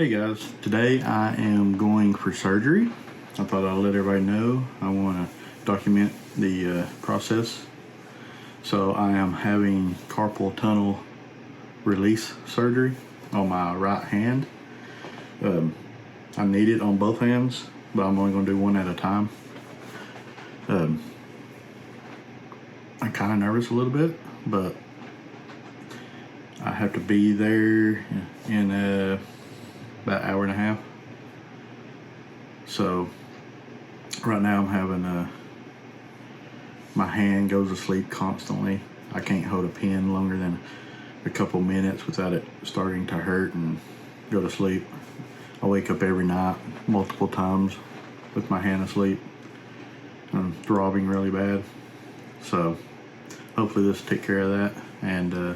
Hey guys, today I am going for surgery. I thought I'd let everybody know. I want to document the process. So I am having carpal tunnel release surgery on my right hand. I need it on both hands, but I'm only going to do one at a time. I'm kind of nervous a little bit, but I have to be there in about an hour and a half. So right now I'm having my hand goes to sleep constantly. I can't hold a pen longer than a couple minutes without it starting to hurt and go to sleep. I wake up every night multiple times with my hand asleep. I'm throbbing really bad. So hopefully this will take care of that, and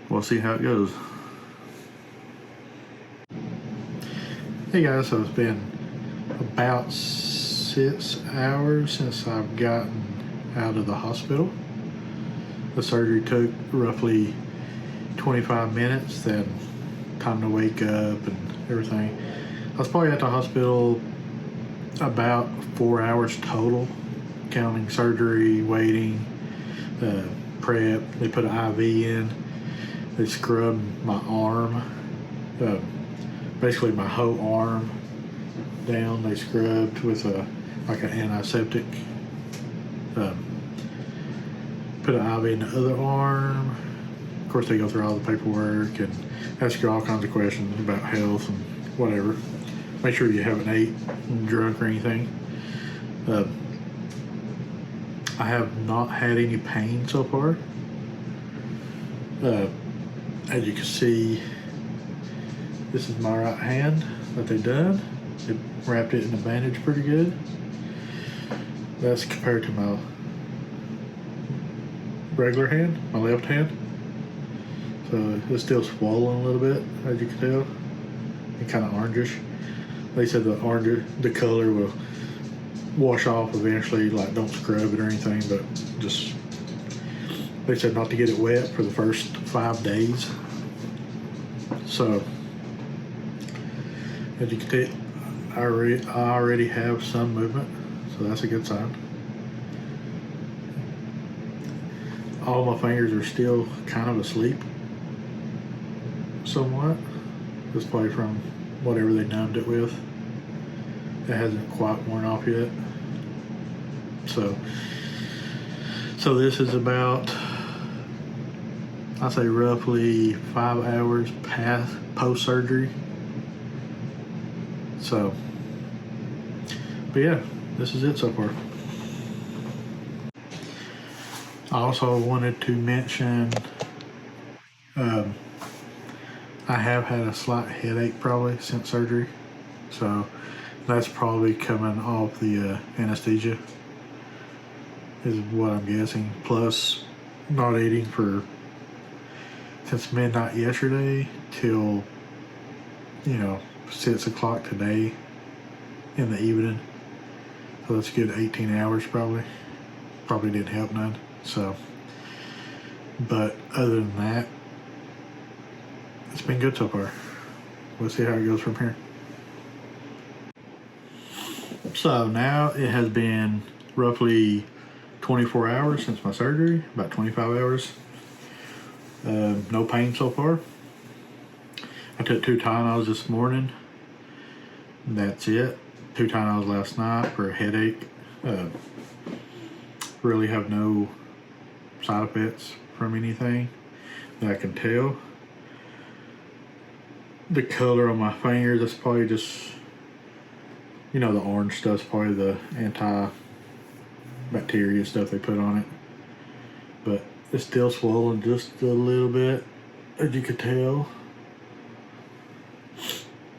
we'll see how it goes. Hey guys, so it's been about 6 hours since I've gotten out of the hospital. The surgery took roughly 25 minutes, then time to wake up and everything. I was probably at the hospital about 4 hours total, counting surgery, waiting, prep. They put an IV in. They scrubbed my arm, basically my whole arm down. They scrubbed with like an antiseptic. Put an IV in the other arm. Of course, they go through all the paperwork and ask you all kinds of questions about health and whatever. Make sure you haven't ate and drunk or anything. I have not had any pain so far. As you can see, this is my right hand that they done. They wrapped it in a bandage pretty good. That's compared to my regular hand, my left hand. So it's still swollen a little bit, as you can tell, and kind of orangish. They said the color will wash off eventually, like don't scrub it or anything, but just, they said not to get it wet for the first 5 days. So as you can tell, I already have some movement, so that's a good sign. All my fingers are still kind of asleep somewhat. It's probably from whatever they numbed it with. It hasn't quite worn off yet. So this is about, I say roughly 5 hours past post-surgery. So, but yeah, this is it so far. I also wanted to mention, I have had a slight headache probably since surgery. So that's probably coming off the anesthesia, is what I'm guessing. Plus not eating since midnight yesterday till 6 o'clock today in the evening. So that's a good 18 hours probably. Probably didn't help none. So, but other than that, it's been good so far. We'll see how it goes from here. So now it has been roughly 24 hours since my surgery, about 25 hours. No pain so far. I took 2 Tylenols this morning. That's it. 2 Tylenols last night for a headache. Really have no side effects from anything that I can tell. The color on my fingers, that's probably just, the orange stuff's probably the anti-bacteria stuff they put on it. But it's still swollen just a little bit, as you could tell.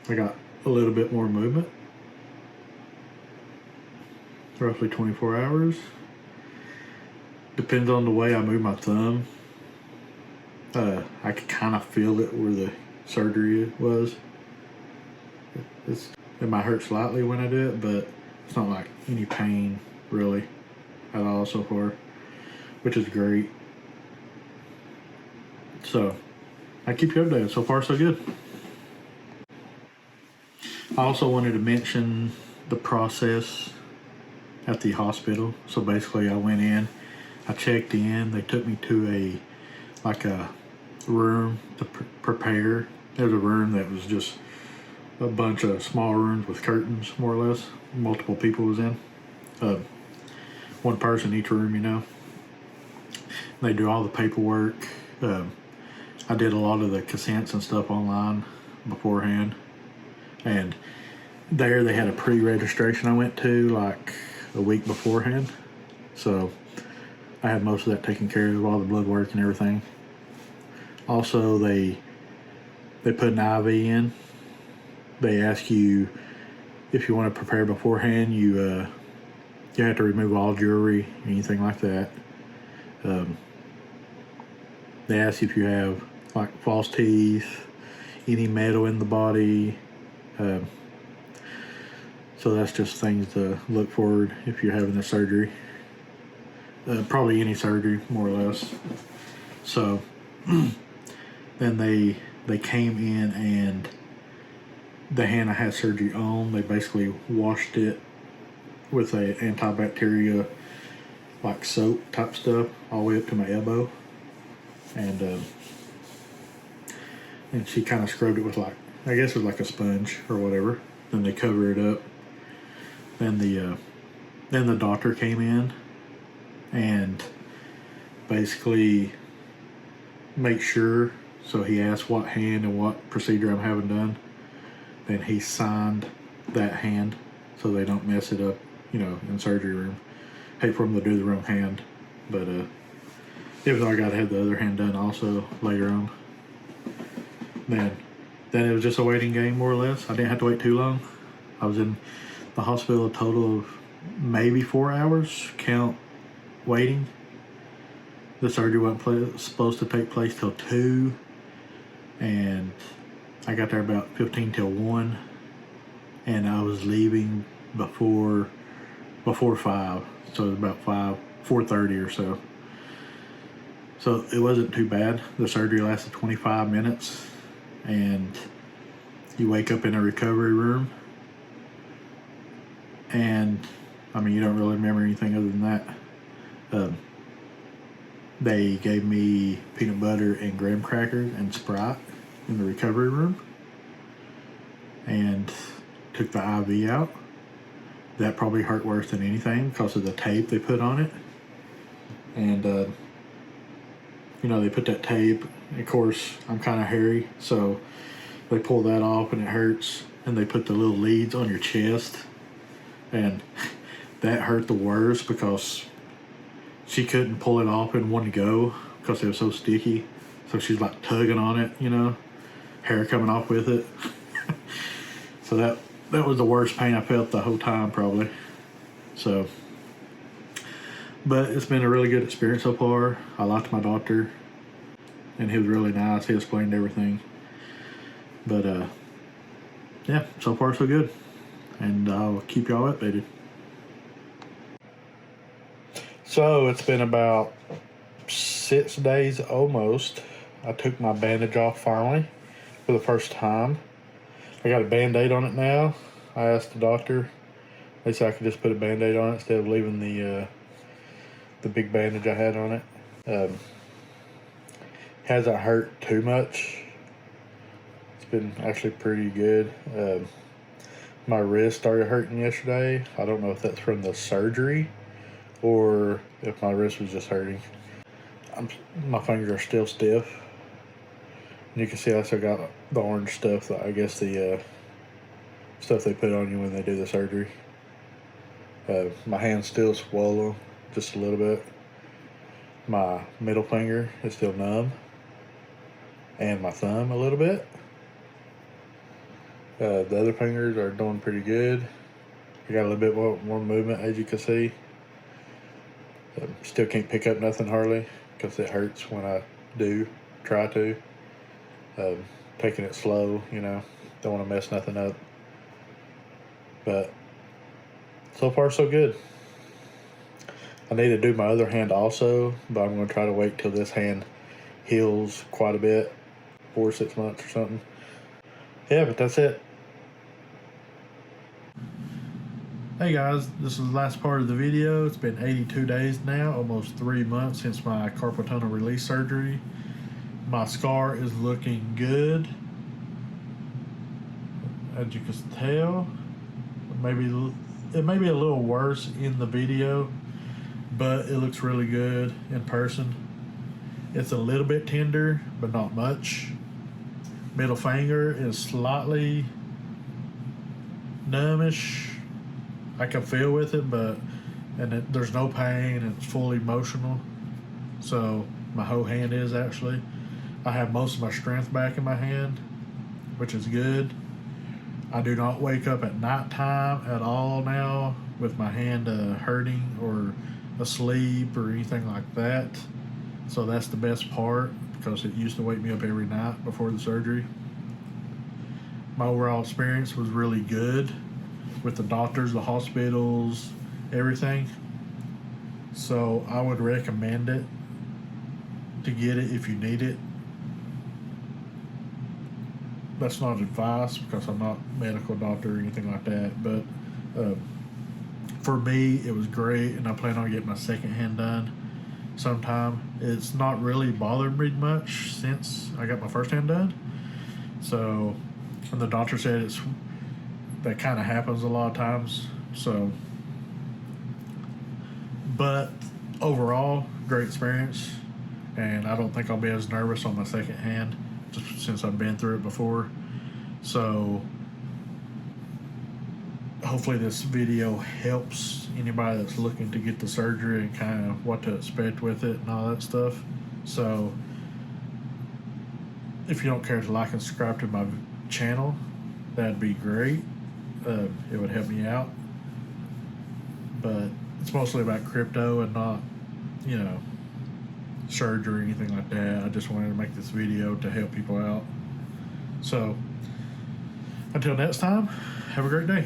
I got a little bit more movement. Roughly 24 hours. Depends on the way I move my thumb. I could kind of feel it where the surgery was. It might hurt slightly when I do it, but it's not like any pain really at all so far, which is great. So I keep you updated. So far so good. I also wanted to mention the process at the hospital. So basically I went in, I checked in, they took me to a room to prepare. There was a room that was just a bunch of small rooms with curtains, more or less. Multiple people was in. One person each room, you know. They do all the paperwork. I did a lot of the consents and stuff online beforehand. And there they had a pre-registration I went to like a week beforehand. So I had most of that taken care of, all the blood work and everything. Also, they put an IV in. They ask you if you want to prepare beforehand. You have to remove all jewelry, anything like that. They ask if you have like false teeth, any metal in the body. So that's just things to look forward if you're having a surgery. Probably any surgery, more or less. So then they came in, and the hand I had surgery on, they basically washed it with a antibacterial like soap type stuff all the way up to my elbow, and she kind of scrubbed it with like, I guess it was like a sponge or whatever. Then they cover it up. Then the doctor came in and basically make sure. So he asked what hand and what procedure I'm having done. Then he signed that hand so they don't mess it up, you know, in surgery room. Hate for them to do the wrong hand, but even though I got to have the other hand done also later on. Then it was just a waiting game, more or less. I didn't have to wait too long. I was in the hospital a total of maybe 4 hours, count waiting. The surgery wasn't supposed to take place till 2, and I got there about 15 till 1, and I was leaving before 5, so it was about 4:30 or so. So it wasn't too bad. The surgery lasted 25 minutes, and you wake up in a recovery room, and I mean, you don't really remember anything other than that. They gave me peanut butter and graham crackers and Sprite in the recovery room, and took the IV out. That probably hurt worse than anything because of the tape they put on it. And you know, they put that tape. Of course, I'm kind of hairy, so they pull that off and it hurts. And they put the little leads on your chest, and that hurt the worst because she couldn't pull it off in one go because it was so sticky. So she's like tugging on it, you know, hair coming off with it. So that was the worst pain I felt the whole time, probably. So, but it's been a really good experience so far. I liked my doctor, and he was really nice. He explained everything. But yeah, so far so good, and I'll keep y'all updated. So it's been about 6 days almost. I took my bandage off finally for the first time. I got a Band-Aid on it now. I asked the doctor. They said I could just put a Band-Aid on it instead of leaving the big bandage I had on it. Hasn't hurt too much. It's been actually pretty good. My wrist started hurting yesterday. I don't know if that's from the surgery or if my wrist was just hurting. My fingers are still stiff. And you can see I still got the orange stuff, I guess the stuff they put on you when they do the surgery. My hand's still swollen just a little bit. My middle finger is still numb, and my thumb a little bit. The other fingers are doing pretty good. I got a little bit more movement, as you can see. Still can't pick up nothing hardly because it hurts when I do try to. Taking it slow, you know, don't want to mess nothing up. But so far so good. I need to do my other hand also, but I'm going to try to wait till this hand heals quite a bit, 4 or 6 months or something. Yeah, but that's it. Hey guys, this is the last part of the video. It's been 82 days now, almost 3 months since my carpal tunnel release surgery. My scar is looking good. As you can tell, it may be a little worse in the video, but it looks really good in person. It's a little bit tender, but not much. Middle finger is slightly numbish. I can feel with it, there's no pain. It's fully motional. So my whole hand is actually. I have most of my strength back in my hand, which is good. I do not wake up at nighttime at all now with my hand hurting or asleep or anything like that. So that's the best part, because it used to wake me up every night before the surgery. My overall experience was really good with the doctors, the hospitals, everything. So I would recommend it to get it if you need it. That's not advice, because I'm not a medical doctor or anything like that, but for me it was great, and I plan on getting my second hand done sometime. It's not really bothered me much since I got my first hand done. So, and the doctor said that kind of happens a lot of times. So, but overall, great experience, and I don't think I'll be as nervous on my second hand, just since I've been through it before. So hopefully this video helps anybody that's looking to get the surgery and kind of what to expect with it and all that stuff. So if you don't care to like and subscribe to my channel, that'd be great. It would help me out. But it's mostly about crypto and not, surgery or anything like that. I just wanted to make this video to help people out. So until next time, have a great day.